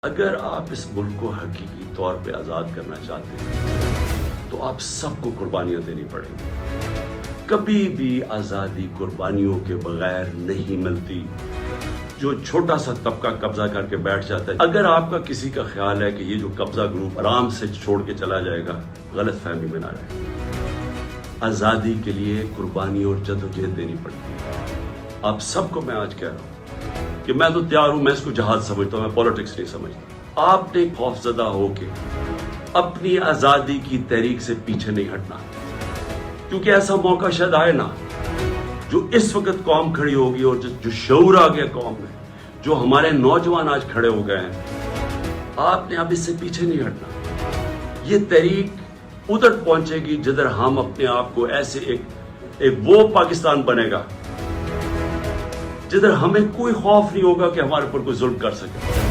اگر آپ اس ملک کو حقیقی طور پہ آزاد کرنا چاہتے ہیں تو آپ سب کو قربانیاں دینی پڑیں گی۔ کبھی بھی آزادی قربانیوں کے بغیر نہیں ملتی۔ جو چھوٹا سا طبقہ قبضہ کر کے بیٹھ جاتا ہے، اگر آپ کا کسی کا خیال ہے کہ یہ جو قبضہ گروپ آرام سے چھوڑ کے چلا جائے گا، غلط فہمی میں نہ رہے۔ آزادی کے لیے قربانی اور جدوجہد دینی پڑتی ہے۔ آپ سب کو میں آج کہہ رہا ہوں کہ میں تو تیار ہوں، میں اس کو جہاد سمجھتا ہوں، میں پولیٹکس نہیں سمجھتا۔ آپ نے خوفزدہ ہو کے اپنی آزادی کی تحریک سے پیچھے نہیں ہٹنا، کیونکہ ایسا موقع شاید آئے نا، جو اس وقت قوم کھڑی ہوگی اور جو شعور آ گیا قوم میں، جو ہمارے نوجوان آج کھڑے ہو گئے ہیں، آپ نے اب اس سے پیچھے نہیں ہٹنا۔ یہ تحریک ادھر پہنچے گی جدھر ہم اپنے آپ کو ایسے ایک وہ پاکستان بنے گا جدھر ہمیں کوئی خوف نہیں ہوگا کہ ہمارے اوپر کوئی ظلم کر سکے۔